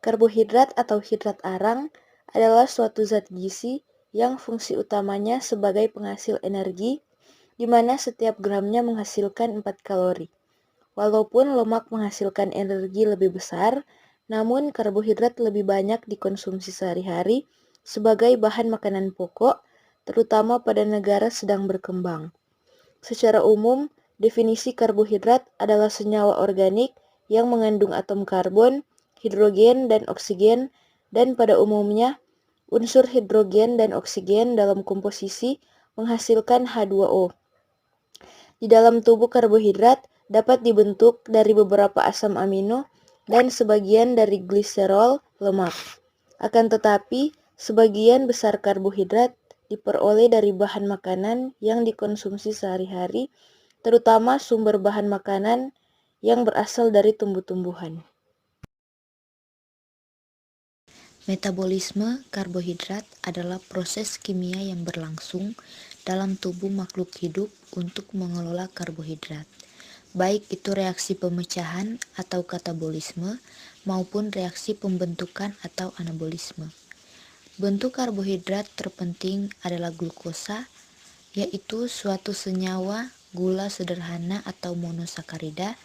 Karbohidrat atau hidrat arang adalah suatu zat gizi yang fungsi utamanya sebagai penghasil energi, di mana setiap gramnya menghasilkan 4 kalori. Walaupun lemak menghasilkan energi lebih besar, namun karbohidrat lebih banyak dikonsumsi sehari-hari sebagai bahan makanan pokok, terutama pada negara sedang berkembang. Secara umum, definisi karbohidrat adalah senyawa organik yang mengandung atom karbon, hidrogen, dan oksigen, dan pada umumnya unsur hidrogen dan oksigen dalam komposisi menghasilkan H2O. Di dalam tubuh karbohidrat dapat dibentuk dari beberapa asam amino dan sebagian dari gliserol lemak. Akan tetapi, sebagian besar karbohidrat diperoleh dari bahan makanan yang dikonsumsi sehari-hari, terutama sumber bahan makanan yang berasal dari tumbuh-tumbuhan. Metabolisme karbohidrat adalah proses kimia yang berlangsung dalam tubuh makhluk hidup untuk mengelola karbohidrat, baik itu reaksi pemecahan atau katabolisme maupun reaksi pembentukan atau anabolisme. Bentuk karbohidrat terpenting adalah glukosa, yaitu suatu senyawa gula sederhana atau monosakarida.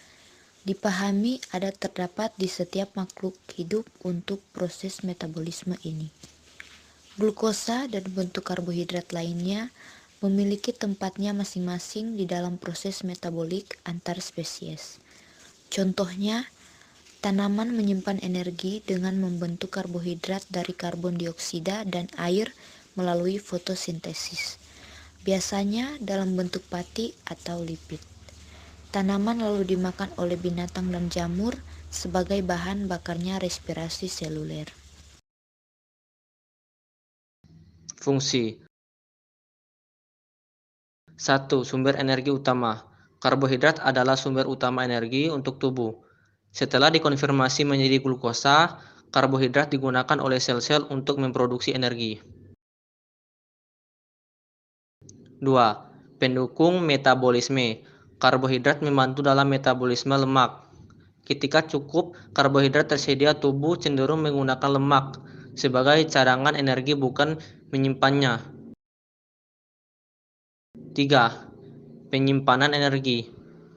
Dipahami terdapat di setiap makhluk hidup untuk proses metabolisme ini. Glukosa dan bentuk karbohidrat lainnya memiliki tempatnya masing-masing di dalam proses metabolik antar spesies. Contohnya, tanaman menyimpan energi dengan membentuk karbohidrat dari karbon dioksida dan air melalui fotosintesis, biasanya dalam bentuk pati atau lipid. Tanaman lalu dimakan oleh binatang dan jamur sebagai bahan bakarnya respirasi seluler. Fungsi 1. Sumber energi utama. Karbohidrat adalah sumber utama energi untuk tubuh. Setelah dikonversi menjadi glukosa, karbohidrat digunakan oleh sel-sel untuk memproduksi energi. 2. Pendukung metabolisme. Karbohidrat membantu dalam metabolisme lemak. Ketika cukup karbohidrat tersedia, tubuh cenderung menggunakan lemak sebagai cadangan energi bukan menyimpannya. 3. Penyimpanan energi.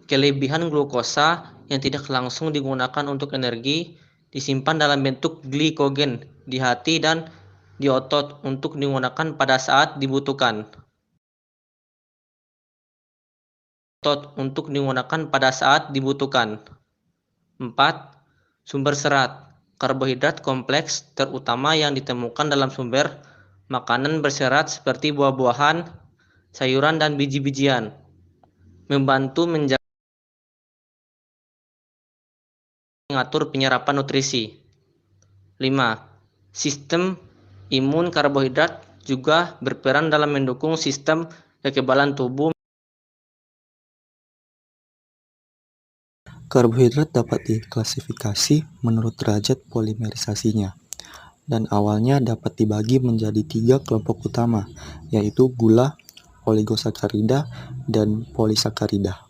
Kelebihan glukosa yang tidak langsung digunakan untuk energi disimpan dalam bentuk glikogen di hati dan di otot untuk digunakan pada saat dibutuhkan. 4. Sumber serat. Karbohidrat kompleks terutama yang ditemukan dalam sumber makanan berserat seperti buah-buahan, sayuran, dan biji-bijian, membantu mengatur penyerapan nutrisi. 5. Sistem imun. Karbohidrat juga berperan dalam mendukung sistem kekebalan tubuh. Karbohidrat dapat diklasifikasi menurut derajat polimerisasinya, dan awalnya dapat dibagi menjadi 3 kelompok utama, yaitu gula, oligosakarida, dan polisakarida.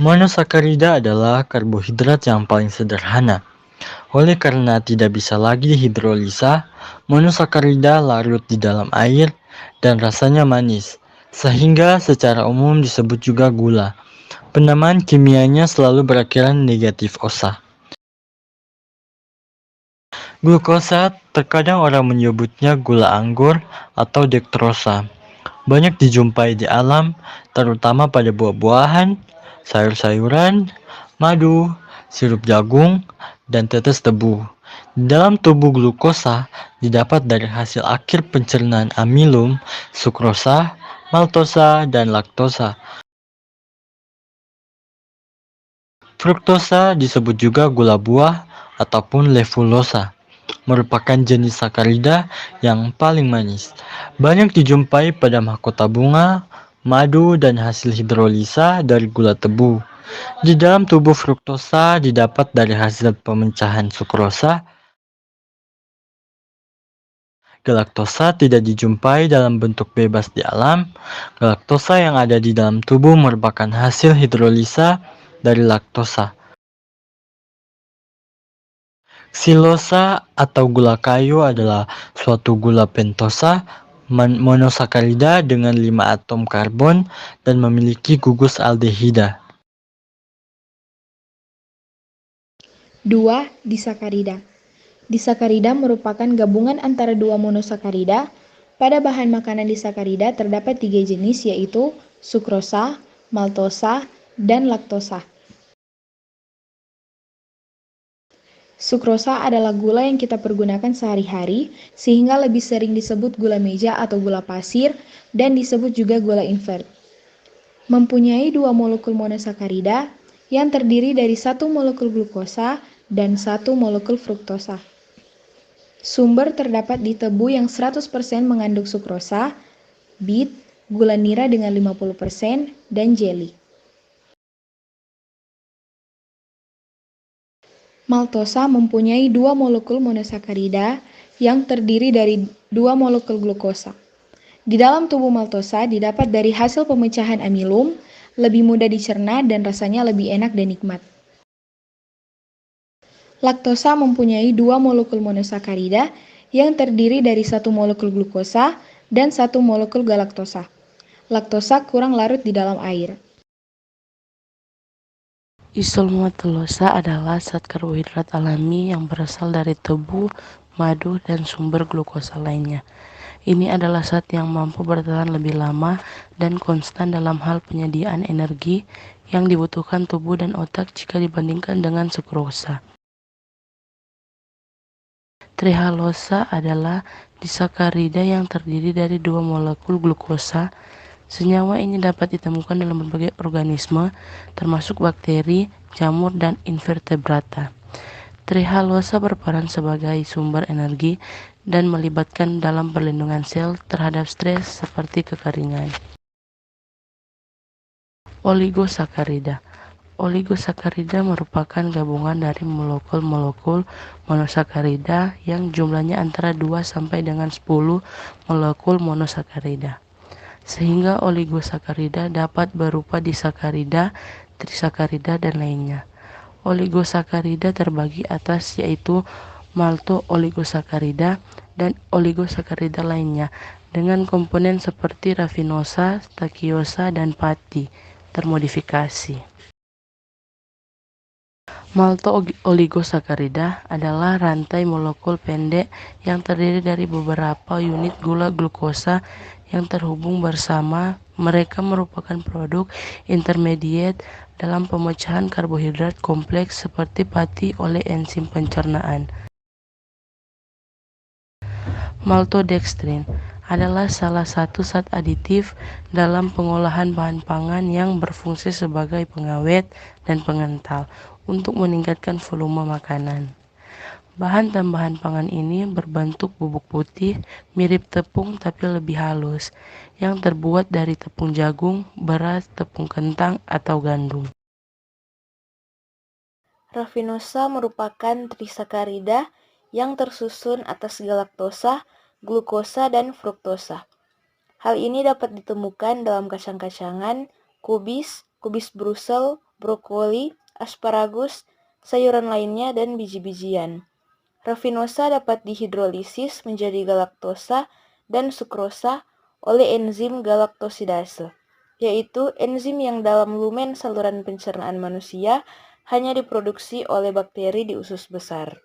Monosakarida adalah karbohidrat yang paling sederhana. Oleh karena tidak bisa lagi dihidrolisa, monosakarida larut di dalam air dan rasanya manis, sehingga secara umum disebut juga gula. Penamaan kimianya selalu berakhiran negatif osa. Glukosa terkadang orang menyebutnya gula anggur atau dektrosa. Banyak dijumpai di alam, terutama pada buah-buahan, sayur-sayuran, madu, sirup jagung, dan tetes tebu. Dalam tubuh glukosa didapat dari hasil akhir pencernaan amilum, sukrosa, maltosa, dan laktosa. Fruktosa disebut juga gula buah ataupun levulosa, merupakan jenis sakarida yang paling manis. Banyak dijumpai pada mahkota bunga, madu, dan hasil hidrolisa dari gula tebu. Di dalam tubuh fruktosa didapat dari hasil pemecahan sukrosa. Galaktosa tidak dijumpai dalam bentuk bebas di alam. Galaktosa yang ada di dalam tubuh merupakan hasil hidrolisa dari laktosa. Silosa atau gula kayu adalah suatu gula pentosa monosakarida dengan 5 atom karbon dan memiliki gugus aldehida. 2. Disakarida. Disakarida merupakan gabungan antara dua monosakarida. Pada bahan makanan disakarida terdapat 3 jenis, yaitu sukrosa, maltosa, dan laktosa. Sukrosa adalah gula yang kita pergunakan sehari-hari, sehingga lebih sering disebut gula meja atau gula pasir, dan disebut juga gula invert. Mempunyai 2 molekul monosakarida yang terdiri dari 1 molekul glukosa dan 1 molekul fruktosa. Sumber terdapat di tebu yang 100% mengandung sukrosa, bit, gula nira dengan 50%, dan jelly. Maltosa mempunyai 2 molekul monosakarida yang terdiri dari 2 molekul glukosa. Di dalam tubuh maltosa didapat dari hasil pemecahan amilum, lebih mudah dicerna dan rasanya lebih enak dan nikmat. Laktosa mempunyai 2 molekul monosakarida yang terdiri dari 1 molekul glukosa dan 1 molekul galaktosa. Laktosa kurang larut di dalam air. Isomaltulose adalah zat karbohidrat alami yang berasal dari tebu, madu, dan sumber glukosa lainnya. Ini adalah zat yang mampu bertahan lebih lama dan konstan dalam hal penyediaan energi yang dibutuhkan tubuh dan otak jika dibandingkan dengan sukrosa. Trihalosa adalah disakarida yang terdiri dari 2 molekul glukosa. Senyawa ini dapat ditemukan dalam berbagai organisme, termasuk bakteri, jamur, dan invertebrata. Trihalosa berperan sebagai sumber energi dan melibatkan dalam perlindungan sel terhadap stres seperti kekeringan. Oligosakarida. Oligosakarida merupakan gabungan dari molekul-molekul monosakarida yang jumlahnya antara 2 sampai dengan 10 molekul monosakarida. Sehingga oligosakarida dapat berupa disakarida, trisakarida, dan lainnya. Oligosakarida terbagi atas yaitu malto-oligosakarida dan oligosakarida lainnya dengan komponen seperti rafinosa, stakiosa, dan pati termodifikasi. Malto-oligosakarida adalah rantai molekul pendek yang terdiri dari beberapa unit gula glukosa yang terhubung bersama. Mereka merupakan produk intermediate dalam pemecahan karbohidrat kompleks seperti pati oleh enzim pencernaan. Maltodextrin adalah salah satu zat aditif dalam pengolahan bahan pangan yang berfungsi sebagai pengawet dan pengental untuk meningkatkan volume makanan. Bahan tambahan pangan ini berbentuk bubuk putih, mirip tepung tapi lebih halus, yang terbuat dari tepung jagung, beras, tepung kentang, atau gandum. Rafinosa merupakan trisakarida yang tersusun atas galaktosa, glukosa, dan fruktosa. Hal ini dapat ditemukan dalam kacang-kacangan, kubis Brussels, brokoli, asparagus, sayuran lainnya, dan biji-bijian. Rafinosa dapat dihidrolisis menjadi galaktosa dan sukrosa oleh enzim galaktosidase, yaitu enzim yang dalam lumen saluran pencernaan manusia hanya diproduksi oleh bakteri di usus besar.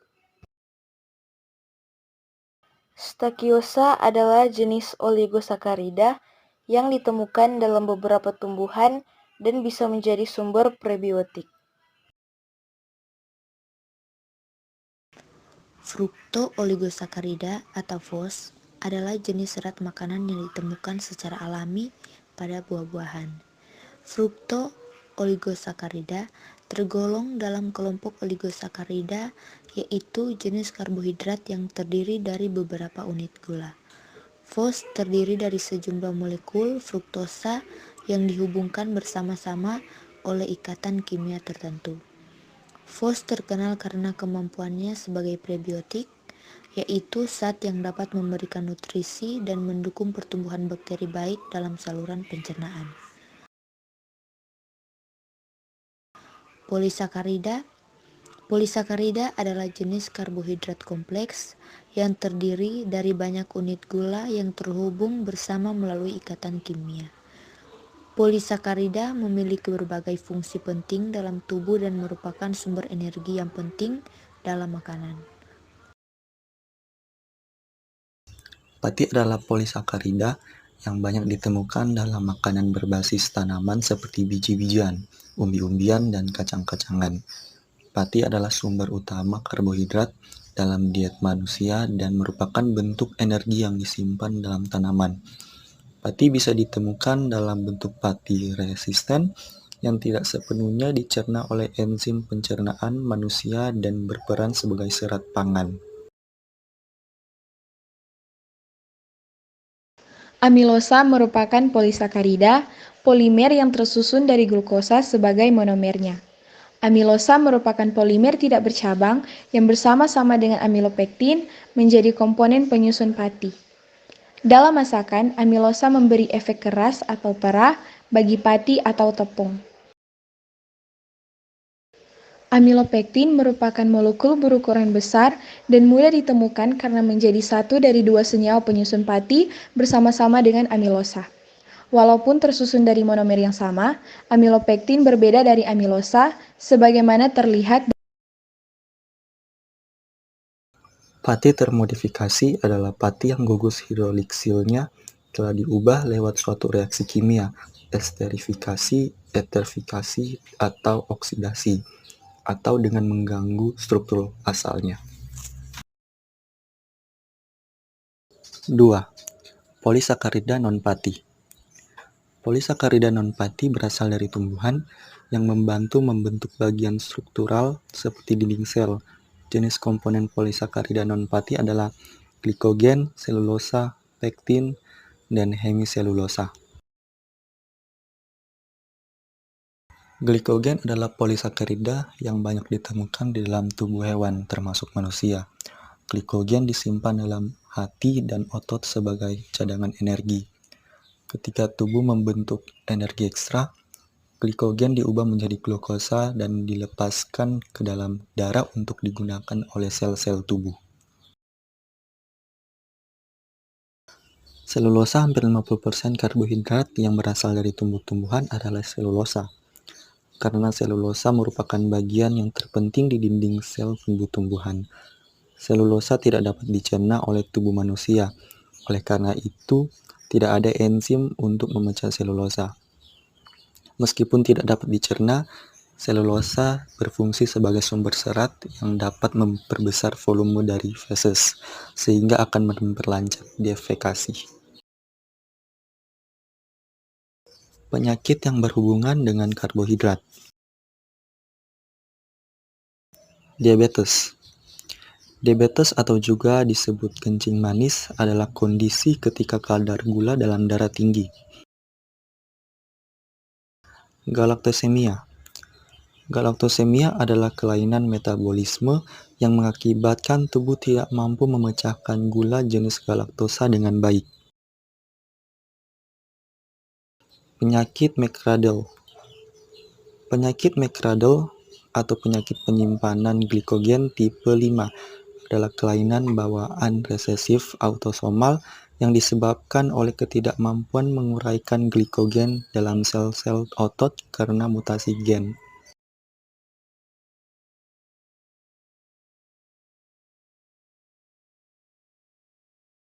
Stakiosa adalah jenis oligosakarida yang ditemukan dalam beberapa tumbuhan dan bisa menjadi sumber prebiotik. Frukto-oligosakarida atau FOS adalah jenis serat makanan yang ditemukan secara alami pada buah-buahan. Frukto-oligosakarida tergolong dalam kelompok oligosakarida, yaitu jenis karbohidrat yang terdiri dari beberapa unit gula. FOS terdiri dari sejumlah molekul fruktosa yang dihubungkan bersama-sama oleh ikatan kimia tertentu. FOS terkenal karena kemampuannya sebagai prebiotik, yaitu zat yang dapat memberikan nutrisi dan mendukung pertumbuhan bakteri baik dalam saluran pencernaan. Polisakarida. Polisakarida adalah jenis karbohidrat kompleks yang terdiri dari banyak unit gula yang terhubung bersama melalui ikatan kimia. Polisakarida memiliki berbagai fungsi penting dalam tubuh dan merupakan sumber energi yang penting dalam makanan. Pati adalah polisakarida yang banyak ditemukan dalam makanan berbasis tanaman seperti biji-bijian, umbi-umbian, dan kacang-kacangan. Pati adalah sumber utama karbohidrat dalam diet manusia dan merupakan bentuk energi yang disimpan dalam tanaman. Pati bisa ditemukan dalam bentuk pati resisten yang tidak sepenuhnya dicerna oleh enzim pencernaan manusia dan berperan sebagai serat pangan. Amilosa merupakan polisakarida, polimer yang tersusun dari glukosa sebagai monomernya. Amilosa merupakan polimer tidak bercabang yang bersama-sama dengan amilopektin menjadi komponen penyusun pati. Dalam masakan, amilosa memberi efek keras atau perah bagi pati atau tepung. Amilopektin merupakan molekul berukuran besar dan mudah ditemukan karena menjadi satu dari dua senyawa penyusun pati bersama-sama dengan amilosa. Walaupun tersusun dari monomer yang sama, amilopektin berbeda dari amilosa sebagaimana terlihat. Pati termodifikasi adalah pati yang gugus hidroksilnya telah diubah lewat suatu reaksi kimia, esterifikasi, eterifikasi, atau oksidasi, atau dengan mengganggu struktur asalnya. 2. Polisakarida non-pati. Polisakarida non-pati berasal dari tumbuhan yang membantu membentuk bagian struktural seperti dinding sel. Jenis komponen polisakarida non-pati adalah glikogen, selulosa, pektin, dan hemiselulosa. Glikogen adalah polisakarida yang banyak ditemukan di dalam tubuh hewan, termasuk manusia. Glikogen disimpan dalam hati dan otot sebagai cadangan energi. Ketika tubuh membentuk energi ekstra, glikogen diubah menjadi glukosa dan dilepaskan ke dalam darah untuk digunakan oleh sel-sel tubuh. Selulosa hampir 50% karbohidrat yang berasal dari tumbuh-tumbuhan adalah selulosa. Karena selulosa merupakan bagian yang terpenting di dinding sel tumbuh-tumbuhan. Selulosa tidak dapat dicerna oleh tubuh manusia. Oleh karena itu, tidak ada enzim untuk memecah selulosa. Meskipun tidak dapat dicerna, selulosa berfungsi sebagai sumber serat yang dapat memperbesar volume dari feses, sehingga akan memperlancar defekasi. Penyakit yang berhubungan dengan karbohidrat. Diabetes. Diabetes atau juga disebut kencing manis adalah kondisi ketika kadar gula dalam darah tinggi. Galaktosemia. Galaktosemia adalah kelainan metabolisme yang mengakibatkan tubuh tidak mampu memecahkan gula jenis galaktosa dengan baik. Penyakit McArdle. Penyakit McArdle atau penyakit penyimpanan glikogen tipe 5 adalah kelainan bawaan resesif autosomal yang disebabkan oleh ketidakmampuan menguraikan glikogen dalam sel-sel otot karena mutasi gen.